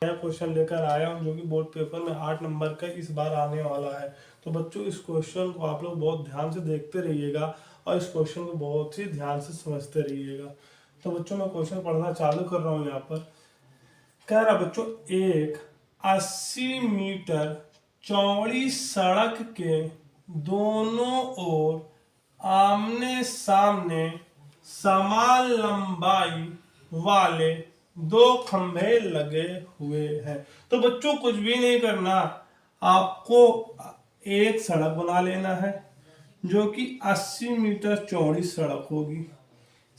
नया क्वेश्चन लेकर आया हूँ जो कि बोर्ड पेपर में 8 नंबर का इस बार आने वाला है। तो बच्चों इस क्वेश्चन को आप लोग बहुत ध्यान से देखते रहिएगा और इस क्वेश्चन को बहुत ही ध्यान से समझते रहिएगा। तो बच्चों मैं क्वेश्चन पढ़ना चालू कर रहा हूँ। यहाँ पर कह रहा बच्चों, एक 80 मीटर चौड़ी सड़क के दोनों ओर आमने सामने समान लंबाई वाले दो खंभे लगे हुए हैं। तो बच्चों कुछ भी नहीं करना, आपको एक सड़क बना लेना है जो कि 80 मीटर चौड़ी सड़क होगी।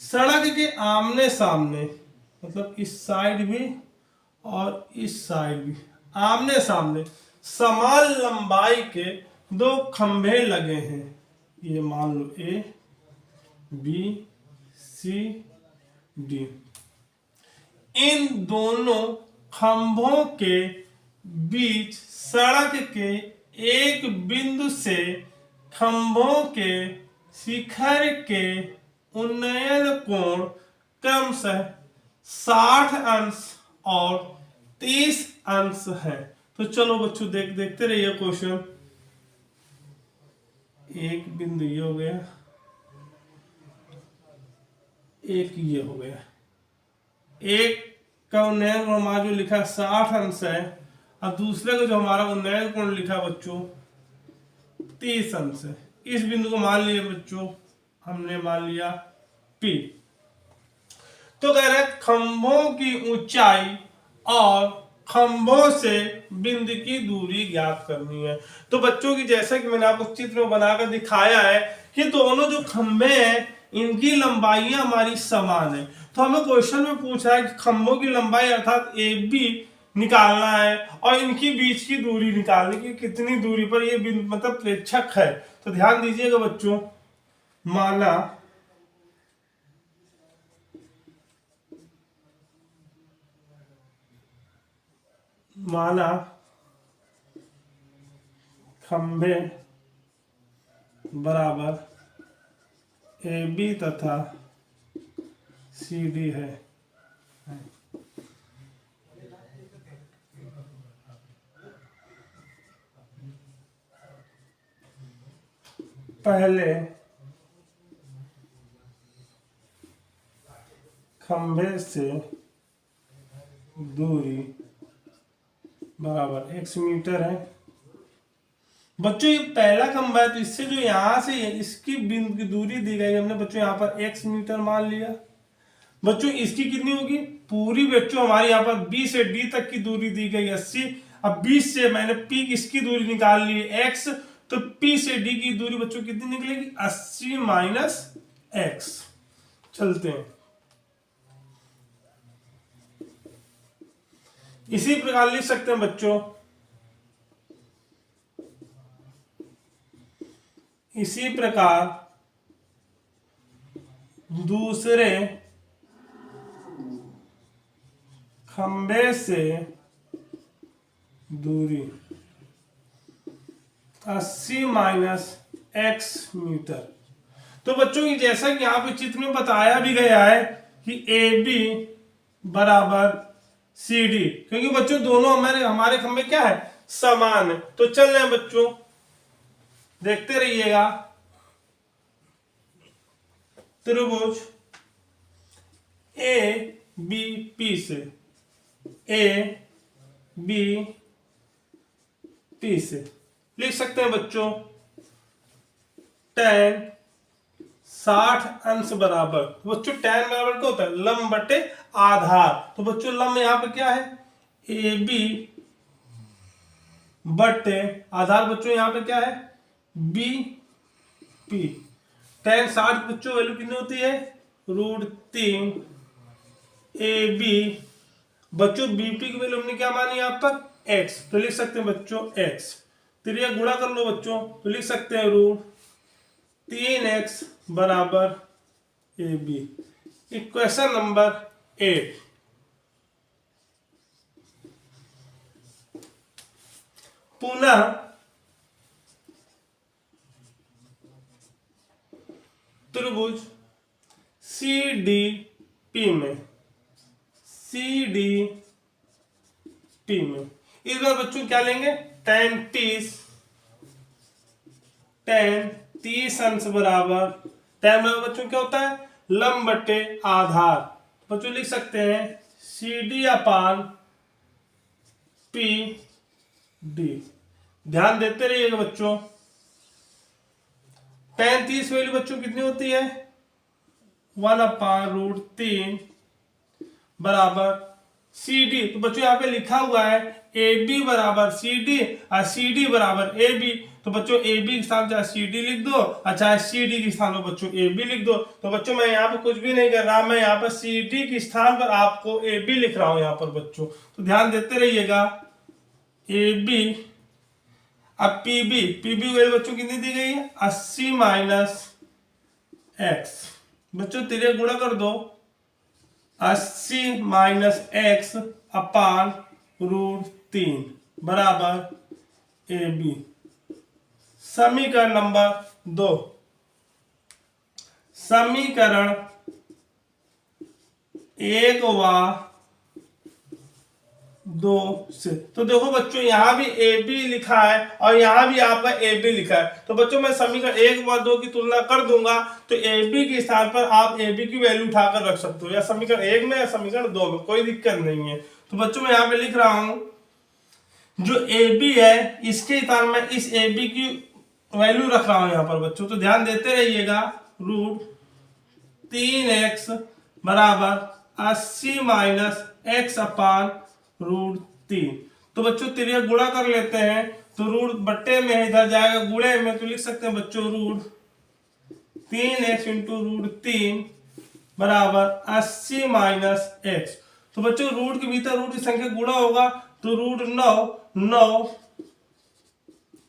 सड़क के आमने सामने मतलब इस साइड भी और इस साइड भी आमने सामने समान लंबाई के दो खंभे लगे हैं। ये मान लो ए बी सी डी। इन दोनों खंभों के बीच सड़क के एक बिंदु से खंभों के शिखर के उन्नयन कोण क्रमशः 60 अंश और 30 अंश है। तो चलो बच्चों देखते रहिए क्वेश्चन। एक बिंदु ये हो गया, एक ये हो गया। एक का उन्नयन कोण हमारा जो लिखा 60 अंश है और दूसरे का जो हमारा उन्नयन कोण लिखा बच्चों 30 अंश है। इस बिंदु को मान लिया बच्चों, हमने मान लिया P। तो कह रहे खंभों की ऊंचाई और खंभों से बिंदु की दूरी ज्ञात करनी है। तो बच्चों की जैसा कि मैंने आपको चित्र में बनाकर दिखाया है कि दोनों जो खंभे हैं इनकी लंबाइयां हमारी समान है। तो हमें क्वेश्चन में पूछा है कि खंभों की लंबाई अर्थात ए बी निकालना है और इनकी बीच की दूरी निकालने की, कितनी दूरी पर ये बिंदु मतलब प्रेक्षक है। तो ध्यान दीजिएगा बच्चों, माना खंभे बराबर ए बी तथा सी डी है। पहले खंभे से दूरी बराबर x मीटर है। बच्चों ये पहला खंभा है तो इससे जो यहां से इसकी बिंदु की दूरी दी गई हमने बच्चों यहाँ पर x मीटर मान लिया। बच्चों इसकी कितनी होगी पूरी बच्चों हमारी यहाँ पर b से d तक की दूरी दी गई 80। अब 20 से मैंने p इसकी दूरी निकाल ली x, तो p से d की दूरी बच्चों कितनी निकलेगी 80 माइनस x। चलते हैं इसी प्रकार लिख सकते हैं बच्चों, इसी प्रकार दूसरे खंभे से दूरी 80 माइनस x मीटर। तो बच्चों की जैसा कि यहां पे चित्र में बताया भी गया है कि ए बी बराबर सी डी, क्योंकि बच्चों दोनों हमारे खंभे क्या है समान है। तो चल रहे हैं बच्चों, देखते रहिएगा। त्रिभुज ए बी पी से लिख सकते हैं बच्चों tan 60 अंश बराबर। बच्चों tan बराबर क्या होता है लंब बटे आधार। तो बच्चों लंब यहाँ पे क्या है ए बी बटे आधार बच्चों यहाँ पे क्या है बी पी। tan 60 बच्चों वैल्यू कितनी होती है √3 ए बी। बच्चों बीपी की वैल्यू हमने क्या मानी यहाँ पर x, तो लिख सकते हैं बच्चों x। त्रिया गुणा कर लो बच्चों तो लिख सकते हैं √3x बराबर ए बी। Equation number 8। पुनः त्रिभुज सी डी पी में सी डी पी में। इस बार बच्चों क्या लेंगे, tan 30 अंश बराबर, tan बराबर बच्चों क्या होता है, लंब बटे आधार। बच्चों लिख सकते हैं CD अपान पी डी। ध्यान देते रहिएगा बच्चों। tan 30 वैल्यू बच्चों कितनी होती है, 1/√3 बराबर सी डी। तो बच्चों यहाँ पे लिखा हुआ है ए बी बराबर सी डी और सी डी बराबर ए बी। तो बच्चों ए बी के स्थान चाहे सी डी लिख दो और चाहे सी डी के स्थान पर बच्चों ए बी लिख दो। तो बच्चों मैं यहाँ पे कुछ भी नहीं कर रहा, मैं यहाँ पर सी डी के स्थान पर आपको ए बी लिख रहा हूँ यहाँ पर बच्चों। तो ध्यान देते रहिएगा, ए बी। अब पी बी वैल्यू बच्चों कितनी दी गई है, 80 माइनस एक्स। बच्चों तिरे गुणा कर दो, 80 माइनस एक्स अपान √3 बराबर ए बी। समीकरण नंबर 2, समीकरण 1 व 2 से। तो देखो बच्चों यहाँ भी ए बी लिखा है और यहाँ भी आपका ए बी लिखा है। तो बच्चों मैं समीकरण 1 व 2 की तुलना कर दूंगा, तो ए बी के स्थान पर आप ए बी की वैल्यू उठाकर रख सकते हो, या समीकरण 1 में या समीकरण 2 में, कोई दिक्कत नहीं है। तो बच्चों मैं यहाँ पे लिख रहा हूं, जो ए बी है इसके स्थान में इस ए बी की वैल्यू रख रहा हूं यहाँ पर बच्चों। तो ध्यान देते रहिएगा, √3x बराबर 80 माइनस एक्स अपान √3। तो बच्चों तिरिया गुणा कर लेते हैं, तो रूट बट्टे में इधर जाएगा गुणे में, तो लिख सकते हैं बच्चों √3x इंटू √3 बराबर 80 माइनस एक्स। तो बच्चों रूट के भीतर रूट की संख्या गुणा होगा, तो √9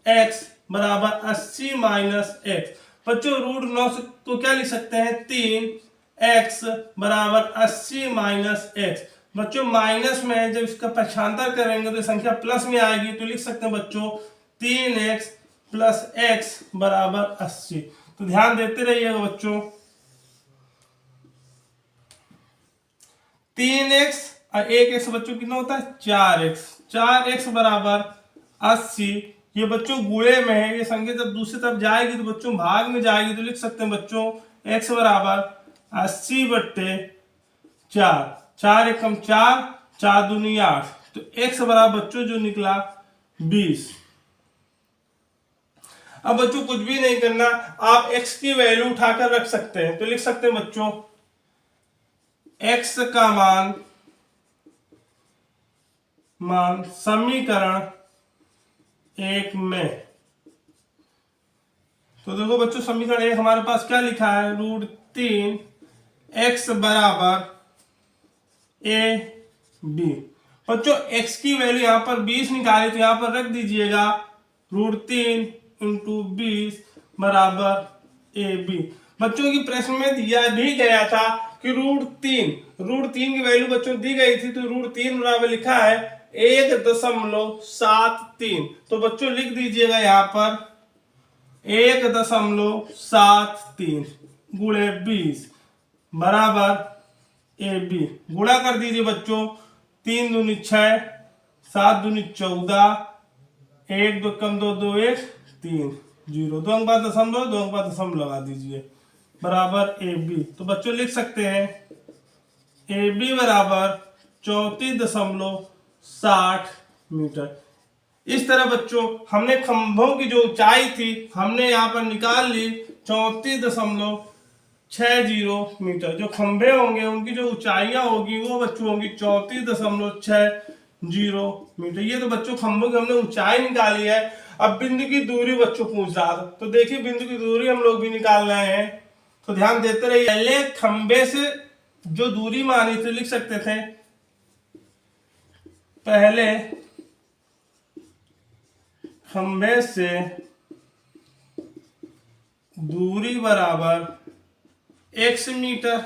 एक्स बराबर 80 माइनस एक्स। बच्चों √9 से तो क्या लिख सकते हैं, 3x बराबर 80 माइनस एक्स। बच्चों माइनस में जब इसका पक्षांतर करेंगे तो संख्या प्लस में आएगी, तो लिख सकते हैं बच्चों 3x प्लस x बराबर 80। तो ध्यान देते रहिएगा बच्चों, 3x और 1x बच्चों कितना होता है, 4x बराबर 80। ये बच्चों गुणे में है, ये संख्या जब दूसरी तरफ जाएगी तो बच्चों भाग में जाएगी, तो लिख सकते हैं बच्चों x बराबर 80 बट्टे 4, 4 एकम 4, 4 दूनी 8। तो x बराबर बच्चों जो निकला 20। अब बच्चों कुछ भी नहीं करना, आप x की वैल्यू उठाकर रख सकते हैं। तो लिख सकते हैं बच्चों x का मान समीकरण 1 में। तो देखो बच्चों समीकरण 1 हमारे पास क्या लिखा है, √3 x बराबर ए बी। बच्चों x की वैल्यू यहाँ पर 20 निकाली, तो यहाँ पर रख दीजिएगा √3 इंटू 20 बराबर ए बी। बच्चों की प्रश्न में दिया भी गया था कि √3 की वैल्यू बच्चों दी गई थी, तो √3 बराबर लिखा है 1.73। तो बच्चों लिख दीजिएगा यहाँ पर 1.73 गुणे 20 बराबर ए बी। गुणा कर दीजिए बच्चों, 3 दूनी 6, 7 दूनी 14, 1 2 कम 2 2 1 3 0, 2 अंक बाद दशमलव, 2 अंक बाद दशमलव लगा दीजिए बराबर ए बी। तो बच्चों लिख सकते हैं ए बी बराबर 34.60 मीटर। इस तरह बच्चों हमने खंभों की जो ऊंचाई थी हमने यहाँ पर निकाल ली 34.60 मीटर। जो खंभे होंगे उनकी जो ऊंचाइयां होगी वो बच्चों होंगी 34.60 मीटर। ये तो बच्चों खंभों की हमने ऊंचाई निकाली है। अब बिंदु की दूरी बच्चों पूछ रहा था, तो देखिए बिंदु की दूरी हम लोग भी निकाल रहे हैं। तो ध्यान देते रहिए, पहले खंभे से जो दूरी मानी थी लिख सकते थे, पहले खंभे से दूरी बराबर x मीटर।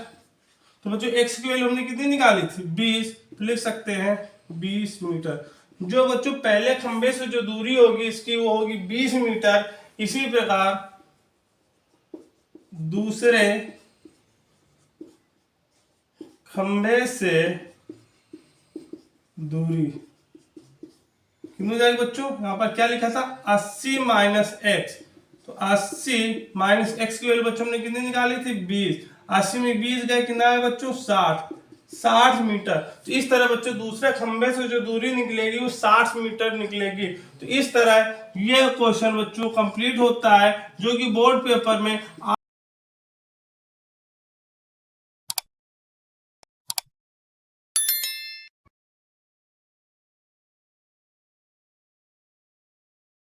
तो बच्चों x की वैल्यू हमने कितनी निकाली थी, 20। तो लिख सकते हैं 20 मीटर। जो बच्चों पहले खंभे से जो दूरी होगी इसकी वो होगी 20 मीटर। इसी प्रकार दूसरे खंभे से दूरी कितनी हो जाएगी बच्चों, यहाँ पर क्या लिखा था 80 माइनस एक्स, तो 80 माइनस एक्स की वैल्यू बच्चों हमने कितनी निकाली थी 20, 80 में 20 गए कितना है बच्चों 60 मीटर। तो इस तरह बच्चों दूसरे खंबे से जो दूरी निकलेगी वो 60 मीटर निकलेगी। तो इस तरह ये क्वेश्चन बच्चों कंप्लीट होता है जो कि बोर्ड पेपर में